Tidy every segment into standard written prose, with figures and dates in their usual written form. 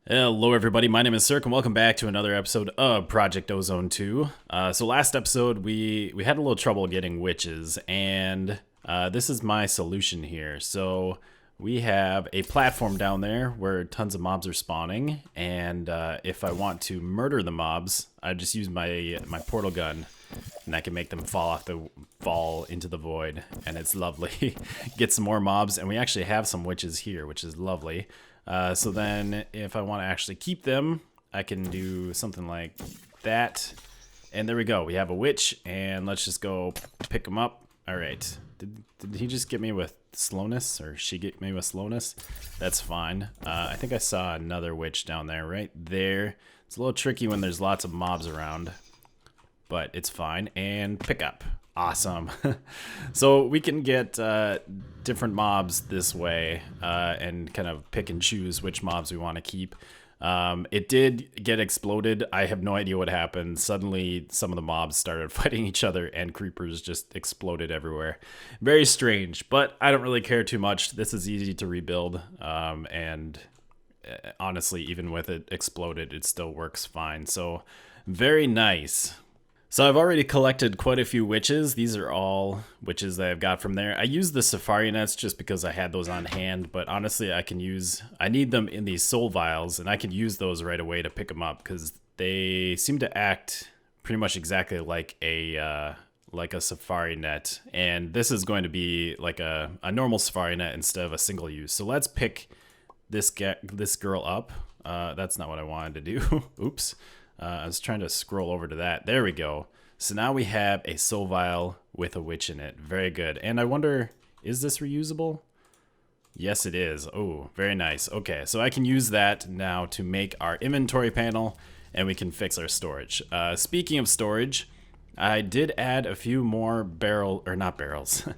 Hello everybody, my name is Cirque and welcome back to another episode of Project Ozone 2. So last episode we had a little trouble getting witches, and this is my solution here. So we have a platform down there where tons of mobs are spawning, and if I want to murder the mobs, I just use my portal gun, and I can make them fall into the void, and it's lovely. Get some more mobs, and we actually have some witches here, which is lovely. So then if I want to actually keep them, I can do something like that. And there we go. We have a witch, and let's just go pick them up. All right. Did he just get me with slowness, or she get me with slowness? That's fine. I think I saw another witch down there right there. It's a little tricky when there's lots of mobs around, but it's fine. And pick up. Awesome. So we can get different mobs this way and kind of pick and choose which mobs we want to keep. It did get exploded. I have no idea what happened. Suddenly some of the mobs started fighting each other and creepers just exploded everywhere. Very strange, but I don't really care too much. This is easy to rebuild, and honestly, even with it exploded, it still works fine. So very nice. So I've already collected quite a few witches. These are all witches that I've got from there. I use the safari nets just because I had those on hand, but honestly I need them in these soul vials, and I can use those right away to pick them up because they seem to act pretty much exactly like a safari net. And this is going to be like a normal safari net instead of a single use. So let's pick this girl up. That's not what I wanted to do. Oops. I was trying to scroll over to that. There we go. So now we have a soul vial with a witch in it. Very good. And I wonder, is this reusable? Yes, it is. Oh, very nice. Okay, so I can use that now to make our inventory panel, and we can fix our storage. Speaking of storage, I did add a few more not barrels.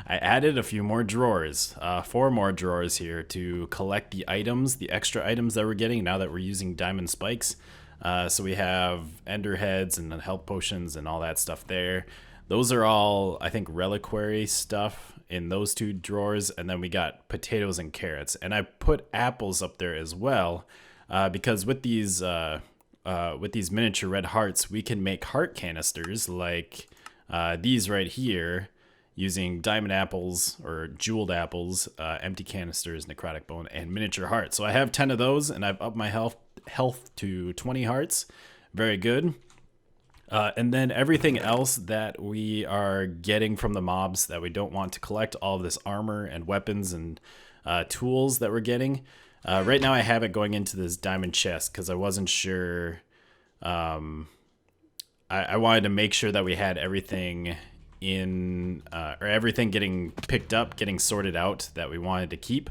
I added a few more drawers, 4 more drawers here to collect the items, the extra items that we're getting now that we're using diamond spikes. So we have ender heads and health potions and all that stuff there. Those are all, I think, reliquary stuff in those 2 drawers. And then we got potatoes and carrots. And I put apples up there as well, because with these miniature red hearts, we can make heart canisters like these right here, using diamond apples or jeweled apples, empty canisters, necrotic bone, and miniature heart. So I have 10 of those, and I've upped my health to 20 hearts. Very good. And then everything else that we are getting from the mobs that we don't want to collect, all of this armor and weapons and tools that we're getting. Right now I have it going into this diamond chest because I wasn't sure. I wanted to make sure that we had everything or everything getting picked up, getting sorted out that we wanted to keep.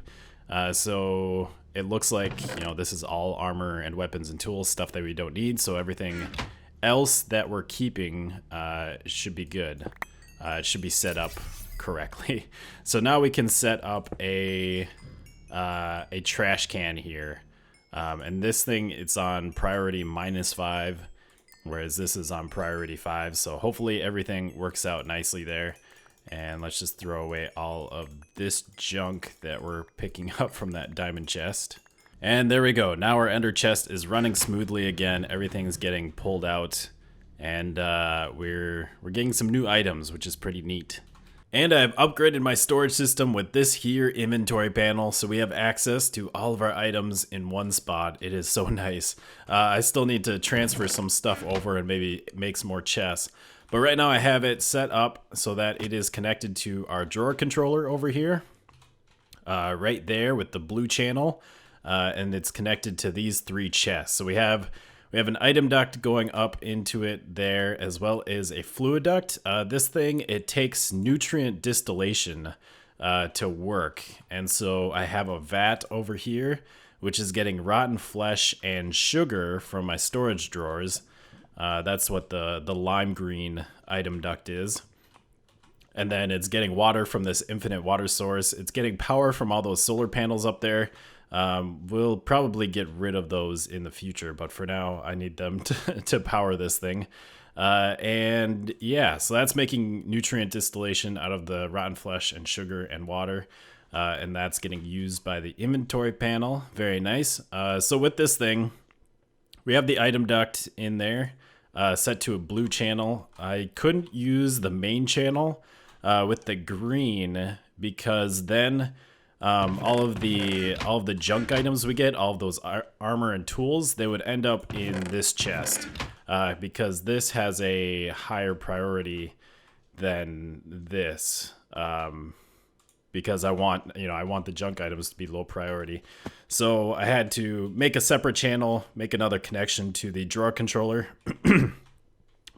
So it looks like, this is all armor and weapons and tools, stuff that we don't need. So everything else that we're keeping should be good. It should be set up correctly. So now we can set up a trash can here. And this thing, it's on priority -5. Whereas this is on priority 5, so hopefully everything works out nicely there. And let's just throw away all of this junk that we're picking up from that diamond chest. And there we go. Now our ender chest is running smoothly again. Everything's getting pulled out, and we're getting some new items, which is pretty neat. And I've upgraded my storage system with this here inventory panel, so we have access to all of our items in one spot. It is so nice. I still need to transfer some stuff over and maybe make some more chests. But right now I have it set up so that it is connected to our drawer controller over here. Right there with the blue channel. And it's connected to these 3 chests. So we have an item duct going up into it there, as well as a fluid duct. This thing, it takes nutrient distillation to work. And so I have a vat over here, which is getting rotten flesh and sugar from my storage drawers. That's what the lime green item duct is. And then it's getting water from this infinite water source. It's getting power from all those solar panels up there. We'll probably get rid of those in the future, but for now I need them to power this thing. And yeah, so that's making nutrient distillation out of the rotten flesh and sugar and water. and that's getting used by the inventory panel. Very nice. So with this thing, we have the item duct in there, set to a blue channel. I couldn't use the main channel with the green because then all of the junk items we get, all of those armor and tools, they would end up in this chest because this has a higher priority than this. Because I want the junk items to be low priority. So I had to make a separate channel, make another connection to the drawer controller.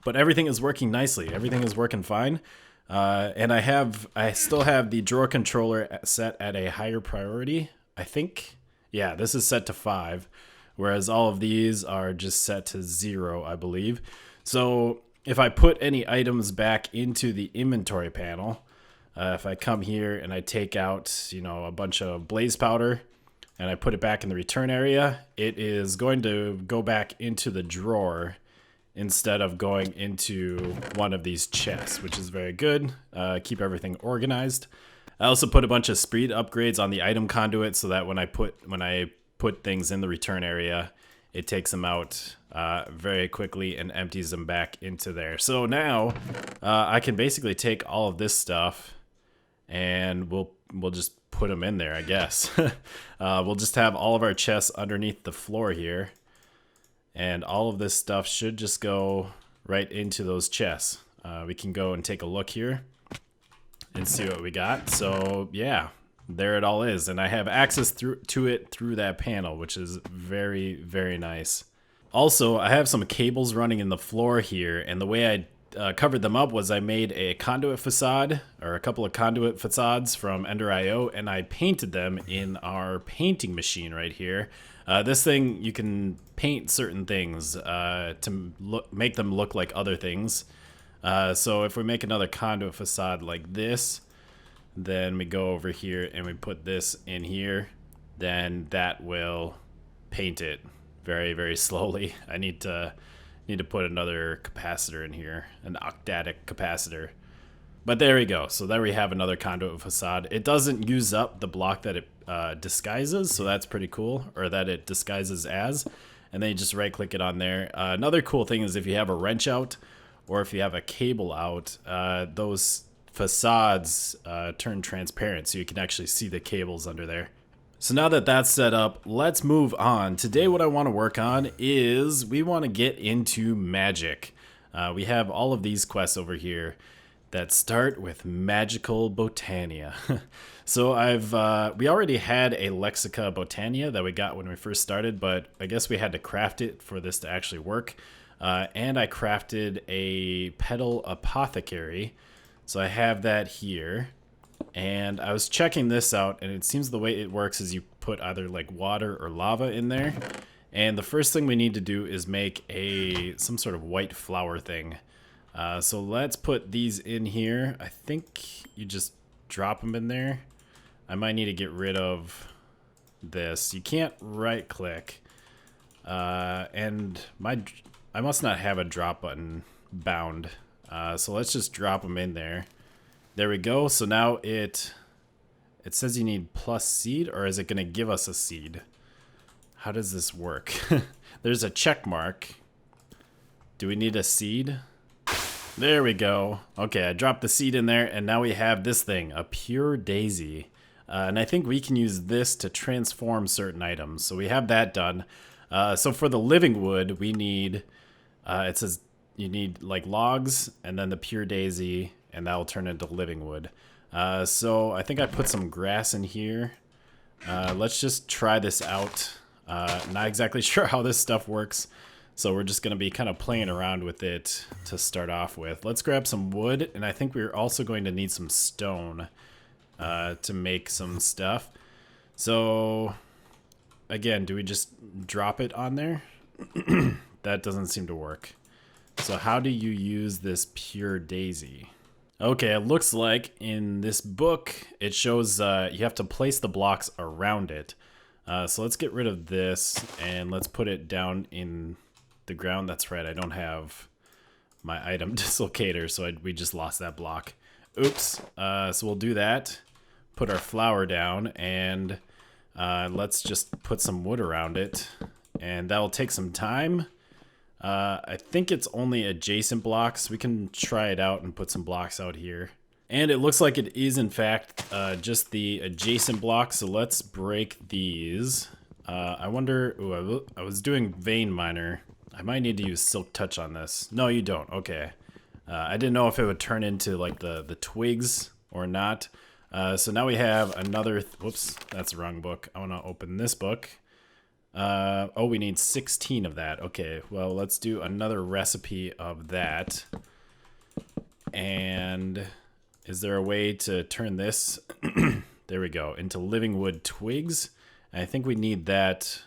But everything is working nicely. Everything is working fine. And I still have the drawer controller set at a higher priority. I think, yeah, this is set to 5, whereas all of these are just set to 0, I believe. So if I put any items back into the inventory panel, if I come here and I take out, a bunch of blaze powder and I put it back in the return area, it is going to go back into the drawer instead of going into one of these chests, which is very good. Keep everything organized. I also put a bunch of speed upgrades on the item conduit so that when I put things in the return area, it takes them out very quickly and empties them back into there. So now I can basically take all of this stuff and we'll just put them in there, I guess. We'll just have all of our chests underneath the floor here. And all of this stuff should just go right into those chests. We can go and take a look here and see what we got. So yeah, there it all is. And I have access to it through that panel, which is very, very nice. Also, I have some cables running in the floor here. And the way I covered them up was I made a conduit facade, or a couple of conduit facades from Ender.io, and I painted them in our painting machine right here. This thing, you can paint certain things to make them look like other things. So if we make another conduit facade like this, then we go over here and we put this in here, then that will paint it very, very slowly. I need to put another capacitor in here, an octatic capacitor. But there we go. So there we have another conduit facade. It doesn't use up the block that it disguises, so that's pretty cool, or that it disguises as. And then you just right click it on there. Another cool thing is if you have a wrench out or if you have a cable out, those facades turn transparent so you can actually see the cables under there. So now that that's set up, let's move on. Today what I want to work on is we want to get into magic. We have all of these quests over here that start with magical Botania. So we already had a Lexica Botania that we got when we first started, but I guess we had to craft it for this to actually work. And I crafted a Petal Apothecary. So I have that here. And I was checking this out, and it seems the way it works is you put either like water or lava in there. And the first thing we need to do is make some sort of white flower thing. So let's put these in here. I think you just drop them in there. I might need to get rid of this. You can't right click. And I must not have a drop button bound. So let's just drop them in there. There we go. So now it says you need plus seed, or is it going to give us a seed? How does this work? There's a check mark. Do we need a seed? There we go. Okay, I dropped the seed in there, and now we have this thing, a pure daisy. And I think we can use this to transform certain items. So we have that done. So for the living wood, we need, it says you need like logs, and then the pure daisy, and that will turn into living wood. So I think I put some grass in here. Let's just try this out. Not exactly sure how this stuff works, so we're just going to be kind of playing around with it to start off with. Let's grab some wood, and I think we're also going to need some stone to make some stuff. So again, do we just drop it on there? That doesn't seem to work. So how do you use this pure daisy? Okay, it looks like in this book, it shows you have to place the blocks around it. So let's get rid of this and let's put it down in the ground. That's right, I don't have my item dislocator, so we just lost that block. Oops, so we'll do that. put our flower down, and let's just put some wood around it, and that'll take some time. I think it's only adjacent blocks. We can try it out and put some blocks out here. And it looks like it is, in fact, just the adjacent blocks. So let's break these. I wonder... Ooh, I was doing vein miner. I might need to use silk touch on this. No, you don't. Okay. I didn't know if it would turn into, like, the twigs or not. So now we have another... Whoops, that's the wrong book. I want to open this book. Oh, we need 16 of that. Okay, well, let's do another recipe of that. And is there a way to turn this, there we go, into living wood twigs? And I think we need that.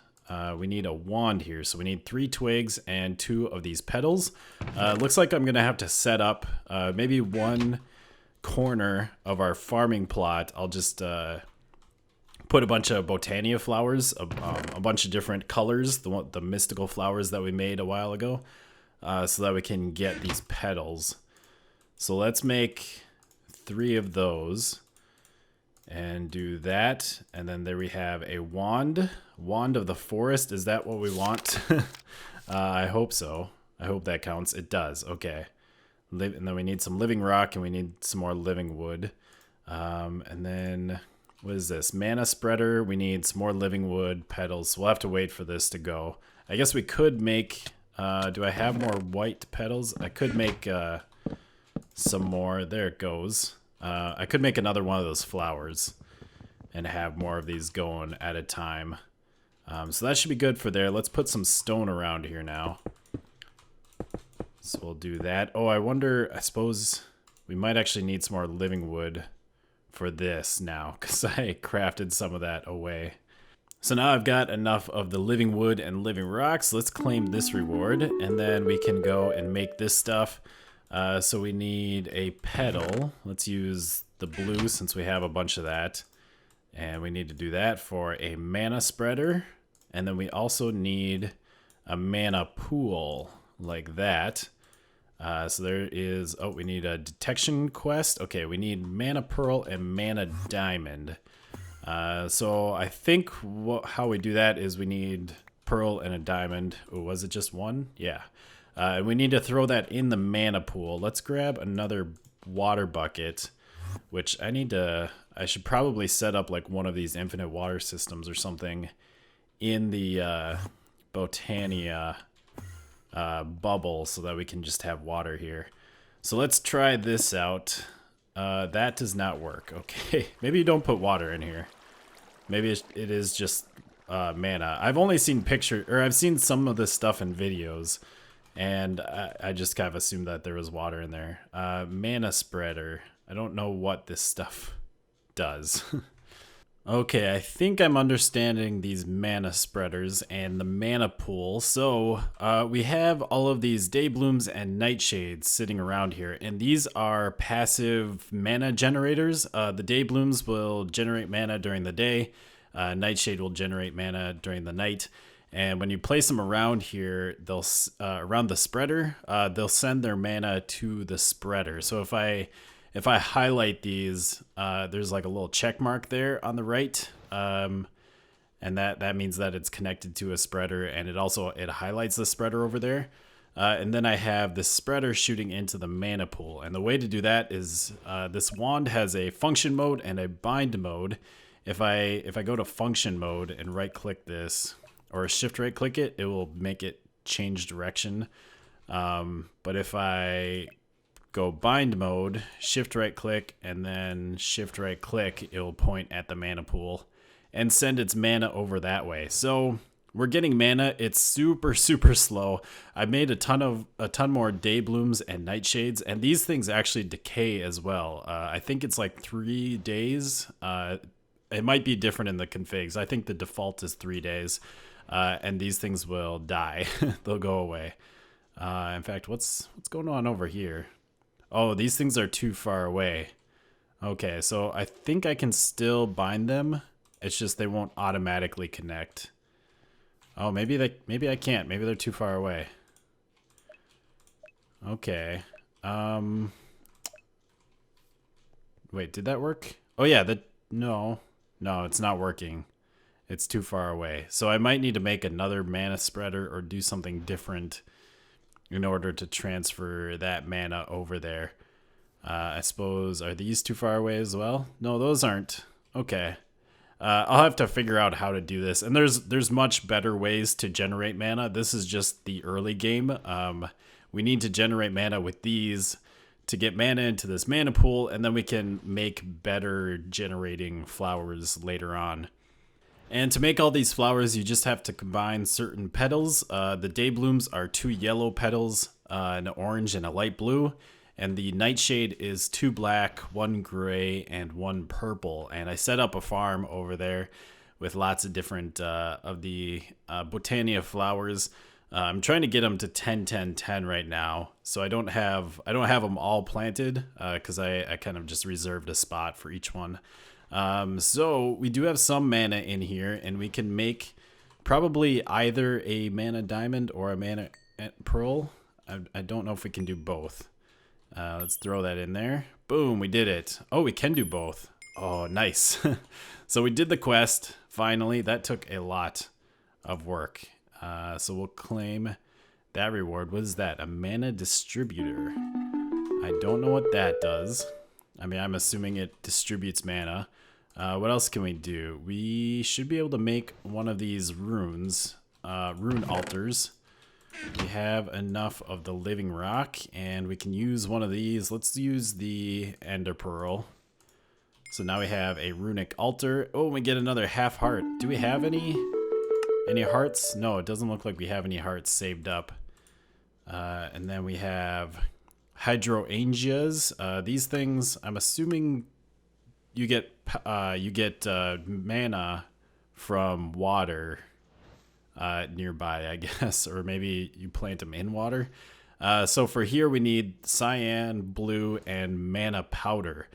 We need a wand here, so we need 3 twigs and 2 of these petals. Looks like I'm gonna have to set up maybe one corner of our farming plot. I'll just put a bunch of Botania flowers, a bunch of different colors, the mystical flowers that we made a while ago, so that we can get these petals. So let's make 3 of those and do that. And then there we have a wand of the forest. Is that what we want? I hope so. I hope that counts. It does. Okay. And then we need some living rock, and we need some more living wood. And then what is this? Mana spreader. We need some more living wood petals. We'll have to wait for this to go. I guess we could make, do I have more white petals? I could make some more. There it goes. I could make another one of those flowers and have more of these going at a time. So that should be good for there. Let's put some stone around here now. So we'll do that. Oh, I wonder, I suppose we might actually need some more living wood for this now, because I crafted some of that away. So now I've got enough of the living wood and living rocks. Let's claim this reward, and then we can go and make this stuff. So we need a petal. Let's use the blue since we have a bunch of that. And we need to do that for a mana spreader. And then we also need a mana pool like that. So there is, oh, we need a detection quest. Okay, we need mana pearl and mana diamond. So I think how we do that is we need pearl and a diamond. Oh, was it just one? Yeah. And we need to throw that in the mana pool. Let's grab another water bucket, which I should probably set up like one of these infinite water systems or something in the Botania bubble so that we can just have water here. So let's try this out. That does not work. Okay, maybe you don't put water in here. Maybe it is just mana. I've only seen I've seen some of this stuff in videos, and I just kind of assumed that there was water in there. Mana spreader. I don't know what this stuff does. Okay, I think I'm understanding these mana spreaders and the mana pool. So we have all of these day blooms and nightshades sitting around here, and these are passive mana generators. The day blooms will generate mana during the day. Nightshade will generate mana during the night. And when you place them around here, they'll around the spreader, they'll send their mana to the spreader. So if I highlight these, there's like a little check mark there on the right, and that means that it's connected to a spreader, and it highlights the spreader over there. And then I have the spreader shooting into the mana pool, and the way to do that is this wand has a function mode and a bind mode. If I go to function mode and right click this, or shift right click it, it will make it change direction. But if I go bind mode, shift right click, and then shift right click, it will point at the mana pool and send its mana over that way. So we're getting mana. It's super slow. I made a ton more day blooms and nightshades, and these things actually decay as well. I think it's like 3 days. It might be different in the configs. I think the default is 3 days, and these things will die. They'll go away. In fact, what's going on over here? Oh, these things are too far away. Okay, so I think I can still bind them. It's just they won't automatically connect. Oh, maybe I can't. Maybe they're too far away. Okay. Wait, did that work? Oh yeah, No, no, it's not working. It's too far away. So I might need to make another mana spreader or do something different in order to transfer that mana over there. I suppose, are these too far away as well? No, those aren't. Okay. I'll have to figure out how to do this. And there's much better ways to generate mana. This is just the early game. We need to generate mana with these to get mana into this mana pool, and then we can make better generating flowers later on. And to make all these flowers, you just have to combine certain petals. The day blooms are 2 yellow petals, an orange and a light blue. And the nightshade is 2 black, 1 gray, and 1 purple. And I set up a farm over there with lots of different of the Botania flowers. I'm trying to get them to 10, 10, 10 right now. So I don't have them all planted because I kind of just reserved a spot for each one. So we do have some mana in here, and we can make probably either a mana diamond or a mana pearl. I don't know if we can do both. Let's throw that in there. Boom, we did it. Oh, we can do both. Oh, nice. So we did the quest, finally. That took a lot of work. So we'll claim that reward. What is that? A mana distributor. I don't know what that does. I mean, I'm assuming it distributes mana. What else can we do? We should be able to make one of these runes, rune altars. We have enough of the living rock, and we can use one of these. Let's use the ender pearl. So now we have a runic altar. Oh, we get another half heart. Do we have any hearts? No, it doesn't look like we have any hearts saved up. And then we have hydrangeas. These things, I'm assuming you get mana from water nearby, I guess, or maybe you plant them in water. So for here we need cyan, blue, and mana powder.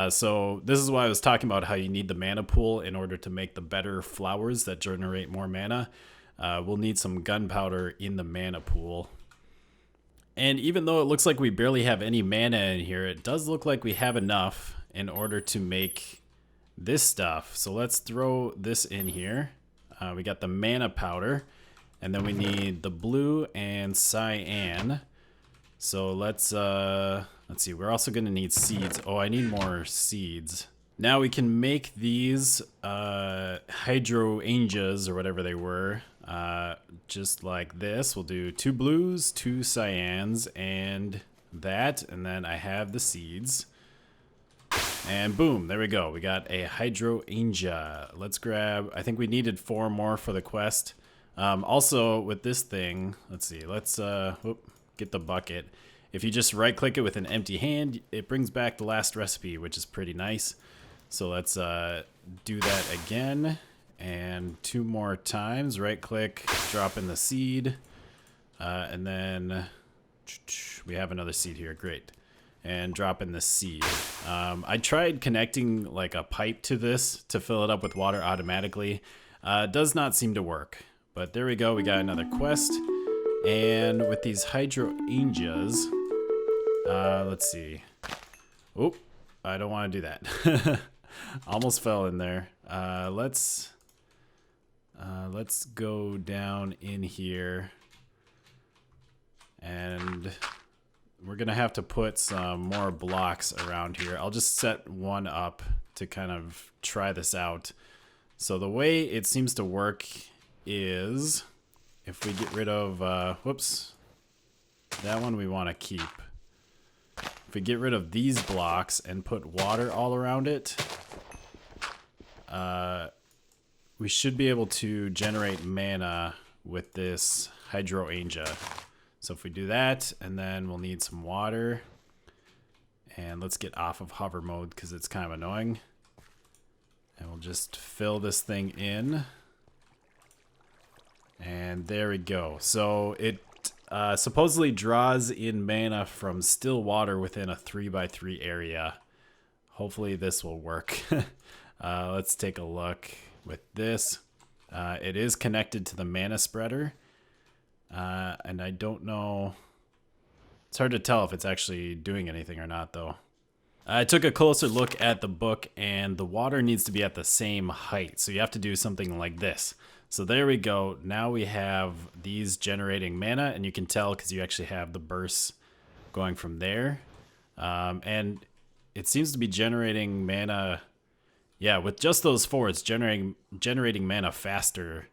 So this is why I was talking about how you need the mana pool in order to make the better flowers that generate more mana. We'll need some gunpowder in the mana pool. And even though it looks like we barely have any mana in here, it does look like we have enough in order to make this stuff. So let's throw this in here. We got the mana powder, and then we need the blue and cyan. So let's see. We're also gonna need seeds. Oh, I need more seeds. Now we can make these hydrangeas or whatever they were, just like this. We'll do 2 blues, 2 cyans, and that, and then I have the seeds. And boom, there we go. We got a hydrangea. Let's grab, I think we needed 4 more for the quest. Also with this thing, let's see, let's get the bucket. If you just right click it with an empty hand, it brings back the last recipe, which is pretty nice. So let's do that again, and 2 more times. Right click, drop in the seed, and then we have another seed here, great. And drop in the seed. I tried connecting like a pipe to this to fill it up with water automatically. Does not seem to work, but there we go. We got another quest. And with these hydrangeas, let's see. Oh, I don't want to do that. Almost fell in there. Let's go down in here, and we're gonna have to put some more blocks around here. I'll just set one up to kind of try this out. So the way it seems to work is if we get rid of, whoops, that one we want to keep. If we get rid of these blocks and put water all around it, we should be able to generate mana with this hydrangea. So if we do that, and then we'll need some water. And let's get off of hover mode because it's kind of annoying. And we'll just fill this thing in. And there we go. So it supposedly draws in mana from still water within a 3x3 area. Hopefully this will work. Let's take a look with this. It is connected to the mana spreader. And I don't know. It's hard to tell if it's actually doing anything or not, though. I took a closer look at the book, and the water needs to be at the same height. So you have to do something like this. So there we go. Now we have these generating mana, and you can tell because you actually have the bursts going from there. And it seems to be generating mana. Yeah, with just those four, it's generating mana faster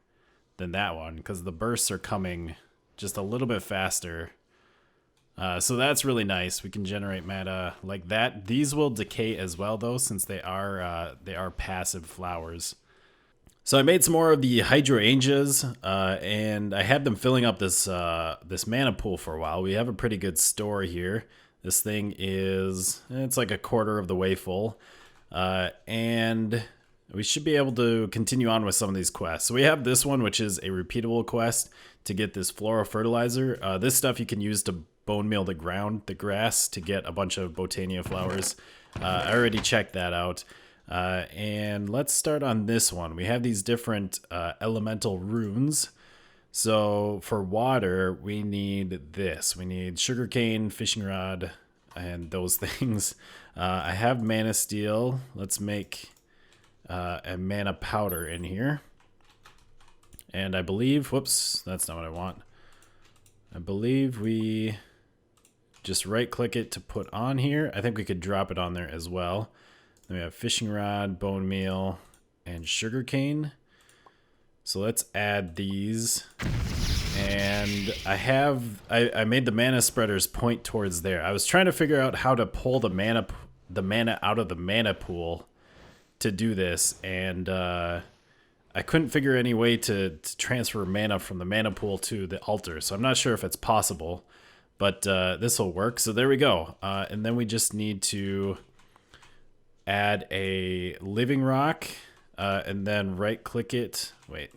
than that one because the bursts are coming just a little bit faster. So that's really nice. We can generate mana like that. These will decay as well, though, since they are passive flowers. So I made some more of the hydrangeas, and I had them filling up this mana pool for a while. We have a pretty good store here. This thing it's like a quarter of the way full, and we should be able to continue on with some of these quests. So we have this one, which is a repeatable quest to get this floral fertilizer. This stuff you can use to bone meal the grass to get a bunch of Botania flowers. I already checked that out. And let's start on this one. We have these different elemental runes. So for water, we need this. We need sugarcane, fishing rod, and those things. I have mana steel. Let's make a mana powder in here. And I believe, whoops, that's not what I want. I believe we just right click it to put on here. I think we could drop it on there as well. Then we have fishing rod, bone meal, and sugarcane. So let's add these. And I made the mana spreaders point towards there. I was trying to figure out how to pull the mana out of the mana pool to do this, and I couldn't figure any way to transfer mana from the mana pool to the altar. So I'm not sure if it's possible, but this will work. So there we go. And then we just need to add a living rock, and then right click it. Wait,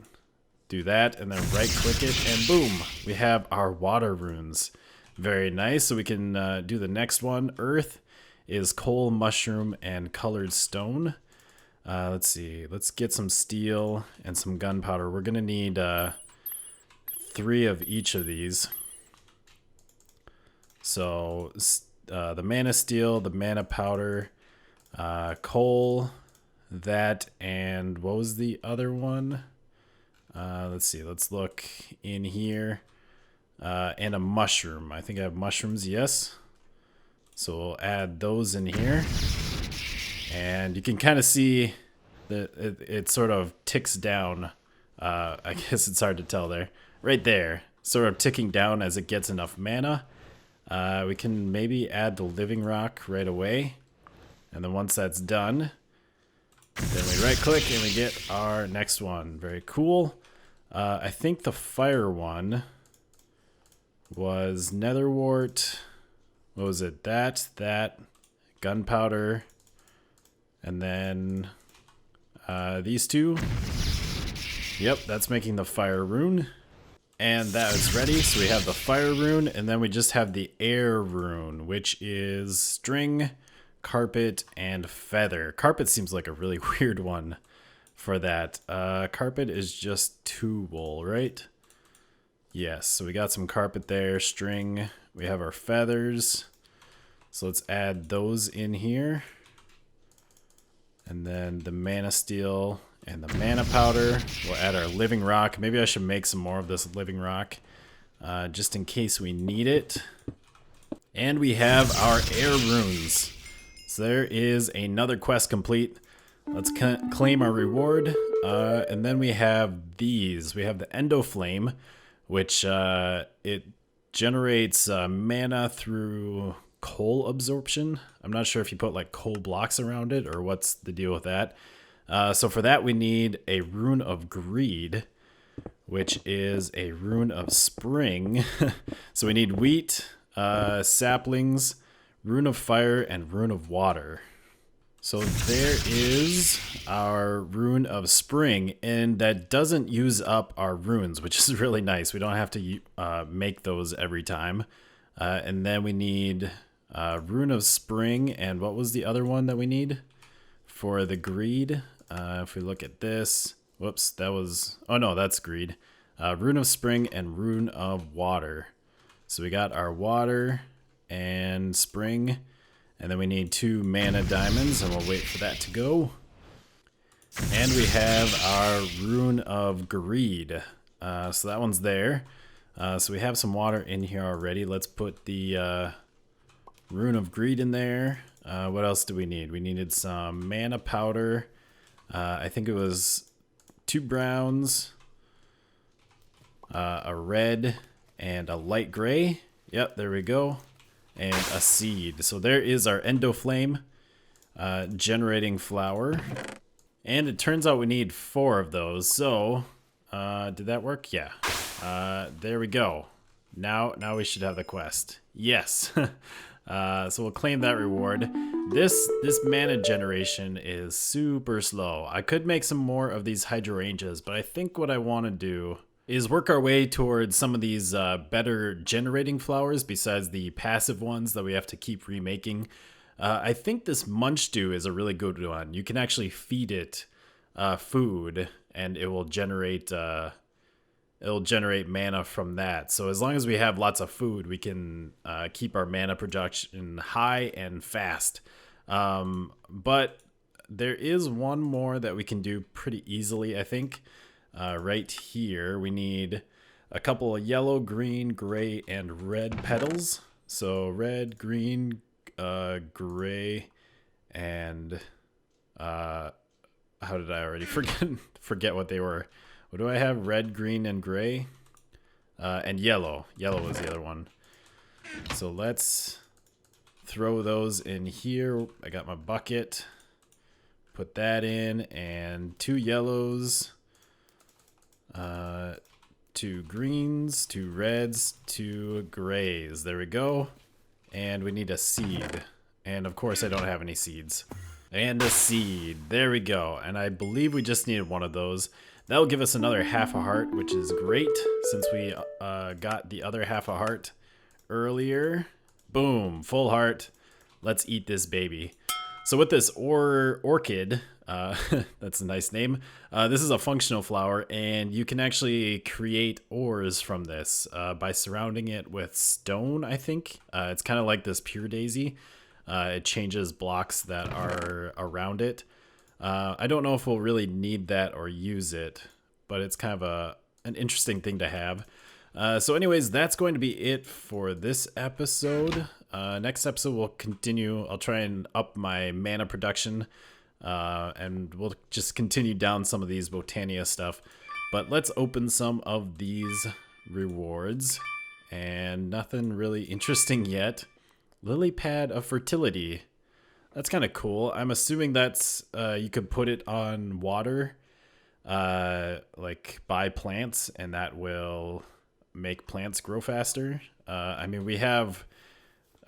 do that, and then right click it, and boom, we have our water runes. Very nice. So we can do the next one. Earth is coal, mushroom, and colored stone. Let's see. Let's get some steel and some gunpowder. We're gonna need 3 of each of these. So the mana steel, the mana powder, coal, that, and what was the other one? Let's see. Let's look in here. And a mushroom. I think I have mushrooms, yes. So we'll add those in here. And you can kind of see that it sort of ticks down. I guess it's hard to tell there. Right there. Sort of ticking down as it gets enough mana. We can maybe add the living rock right away. And then once that's done, then we right click and we get our next one. Very cool. I think the fire one was netherwort. What was it? That, gunpowder, and then these 2. Yep, that's making the fire rune. And that is ready. So we have the fire rune, and then we just have the air rune, which is string, carpet, and feather. Carpet seems like a really weird one for that. Carpet is just 2 wool, right? Yes, so we got some carpet there, string. We have our feathers. So let's add those in here. And then the mana steel and the mana powder. We'll add our living rock. Maybe I should make some more of this living rock just in case we need it. And we have our air runes. So there is another quest complete. Let's claim our reward. And then we have these. We have the Endo Flame, which it generates mana through coal absorption. I'm not sure if you put like coal blocks around it or what's the deal with that. So for that we need a rune of greed, which is a rune of spring. So we need wheat, saplings, rune of fire, and rune of water. So there is our rune of spring, and that doesn't use up our runes, which is really nice. We don't have to make those every time. And then we need rune of spring, and what was the other one that we need for the greed? If we look at this, whoops, that was, oh no, that's greed. Rune of spring and rune of water. So we got our water and spring, And then we need 2 mana diamonds, and we'll wait for that to go. And we have our Rune of Greed. So that one's there. So we have some water in here already. Let's put the Rune of Greed in there. What else do we need? We needed some mana powder. I think it was 2 browns, a red, and a light gray. Yep, there we go. And a seed. So there is our Endoflame generating flower. And it turns out we need 4 of those. So, did that work? Yeah. There we go. Now we should have the quest. Yes. So we'll claim that reward. This mana generation is super slow. I could make some more of these hydrangeas, but I think what I want to do is work our way towards some of these better generating flowers besides the passive ones that we have to keep remaking. I think this munch dew is a really good one. You can actually feed it food, and it will generate mana from that. So as long as we have lots of food, we can keep our mana production high and fast. But there is one more that we can do pretty easily, I think. Right here, we need a couple of yellow, green, gray, and red petals. So red, green, gray, and how did I already forget what they were? What do I have? Red, green, and gray, and yellow. Yellow was the other one. So let's throw those in here. I got my bucket. Put that in, and 2 yellows, 2 greens, 2 reds, 2 grays. There we go. And we need a seed. And of course I don't have any seeds. And a seed. There we go. And I believe we just needed one of those. That'll give us another half a heart, which is great since we got the other half a heart earlier. Boom, full heart. Let's eat this baby. So with this orchid, that's a nice name. This is a functional flower, and you can actually create ores from this by surrounding it with stone, I think. It's kind of like this pure daisy. It changes blocks that are around it. I don't know if we'll really need that or use it, but it's kind of an interesting thing to have. So anyways, that's going to be it for this episode. Next episode we'll continue. I'll try and up my mana production, and we'll just continue down some of these Botania stuff. But let's open some of these rewards, and nothing really interesting yet. Lily pad of fertility. That's kind of cool. I'm assuming that's you could put it on water, like by plants, and that will make plants grow faster. I mean, we have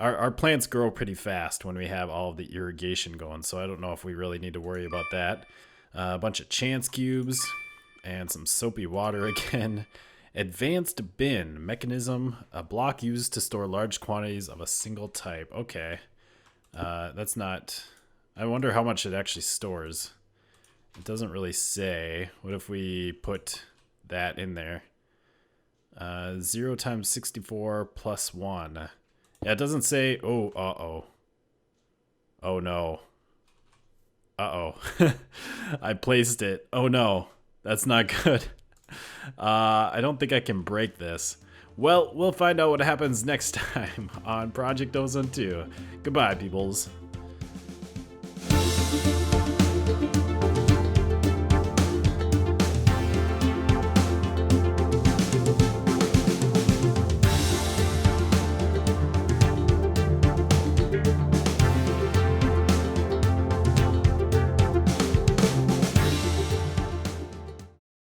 our plants grow pretty fast when we have all of the irrigation going, so I don't know if we really need to worry about that. A bunch of chance cubes and some soapy water again. Advanced bin mechanism, a block used to store large quantities of a single type. Okay. That's not... I wonder how much it actually stores. It doesn't really say. What if we put that in there? 0 times 64 plus 1. Yeah, it doesn't say... Oh, uh-oh. Oh, no. Uh-oh. I placed it. Oh, no. That's not good. I don't think I can break this. Well, we'll find out what happens next time on Project Ozone 2. Goodbye, peoples.